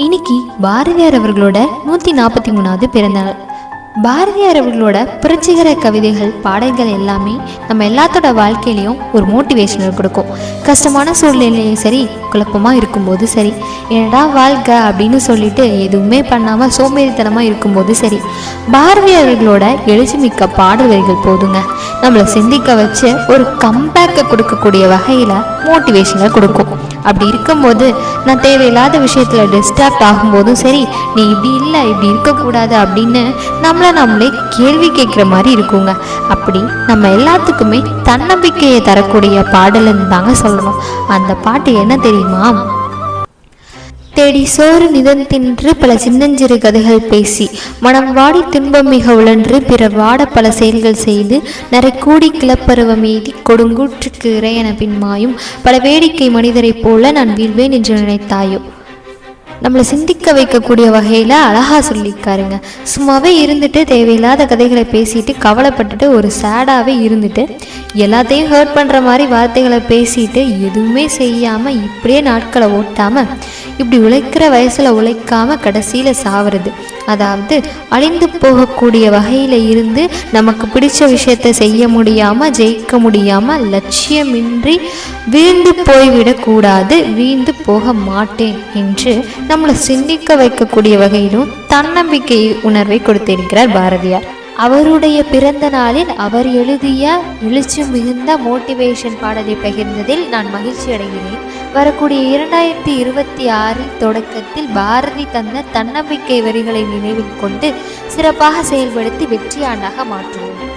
இன்னைக்கு பாரதியார் அவர்களோட 143வது பிறந்தநாள். பாரதியார் அவர்களோட புரட்சிகர கவிதைகள், பாடல்கள் எல்லாமே நம்ம எல்லாத்தோட வாழ்க்கையிலையும் ஒரு மோட்டிவேஷனல் கொடுக்கும். கஷ்டமான சூழ்நிலையும் சரி, குழப்பமாக இருக்கும்போது சரி, என்னடா வாழ்க்கை அப்படின்னு சொல்லிட்டு எதுவுமே பண்ணாமல் சோம்பேறித்தனமாக இருக்கும்போது சரி, பாரதியார் அவர்களோட எழுச்சிமிக்க பாடல்கள் போதுங்க நம்மளை சிந்திக்க வச்சு ஒரு கம்பேக்கை கொடுக்கக்கூடிய வகையில் மோட்டிவேஷனை கொடுக்கும். அப்படி இருக்கும்போது நான் தேவையில்லாத விஷயத்தில் டிஸ்ட்ராக்ட் ஆகும்போதும் சரி, நீ இப்படி இல்லை, இப்படி இருக்கக்கூடாது அப்படின்னு நம்மளே கேள்வி கேட்குற மாதிரி இருக்குங்க. அப்படி நம்ம எல்லாத்துக்குமே தன்னம்பிக்கையை தரக்கூடிய பாடல்னு தாங்க சொல்லணும். அந்த பாட்டு என்ன தெரியுமா? தேடி சோறு நிதன் தின்று பல சின்னஞ்சிறு கதைகள் பேசி மனம் வாடி துன்பம் மிக உழன்று பிறர் வாட பல செயல்கள் செய்து நிறை கூடி கிளப்பருவம் எய்தி கொடுங்கூற்றுக்கு இறையென பின்மாயும் பல வேடிக்கை மனிதரைப் போல நான் வீழ்வேன் என்று நினைத்தாயோ. நம்மளை சிந்திக்க வைக்கக்கூடிய வகையில் அழகாக சொல்லியிருக்காருங்க. சும்மாவே இருந்துட்டு தேவையில்லாத கதைகளை பேசிட்டு கவலைப்பட்டுட்டு ஒரு சேடாகவே இருந்துட்டு எல்லாத்தையும் ஹர்ட் பண்ணுற மாதிரி வார்த்தைகளை பேசிட்டு எதுவுமே செய்யாமல் இப்படியே நாட்களை ஓட்டாமல் இப்படி உழைக்கிற வயசில் உழைக்காமல் கடைசியில் சாவது, அதாவது அழிந்து போகக்கூடிய வகையில் இருந்து நமக்கு பிடிச்ச விஷயத்தை செய்ய முடியாமல் ஜெயிக்க முடியாமல் லட்சியமின்றி வீழ்ந்து போய்விடக்கூடாது, வீழ்ந்து போக மாட்டேன் என்று நம்மளை சிந்திக்க வைக்கக்கூடிய வகையிலும் தன்னம்பிக்கை உணர்வை கொடுத்திருக்கிறார் பாரதியார். அவருடைய பிறந்த நாளில் அவர் எழுதிய எழுச்சி மிகுந்த மோட்டிவேஷன் பாடலை பகிர்ந்ததில் நான் மகிழ்ச்சி அடைகிறேன். வரக்கூடிய 2026 தொடக்கத்தில் பாரதி தந்த தன்னம்பிக்கை வரிகளை நினைவில் கொண்டு சிறப்பாக செயல்படுத்தி வெற்றியாண்டாக மாற்றுவோம்.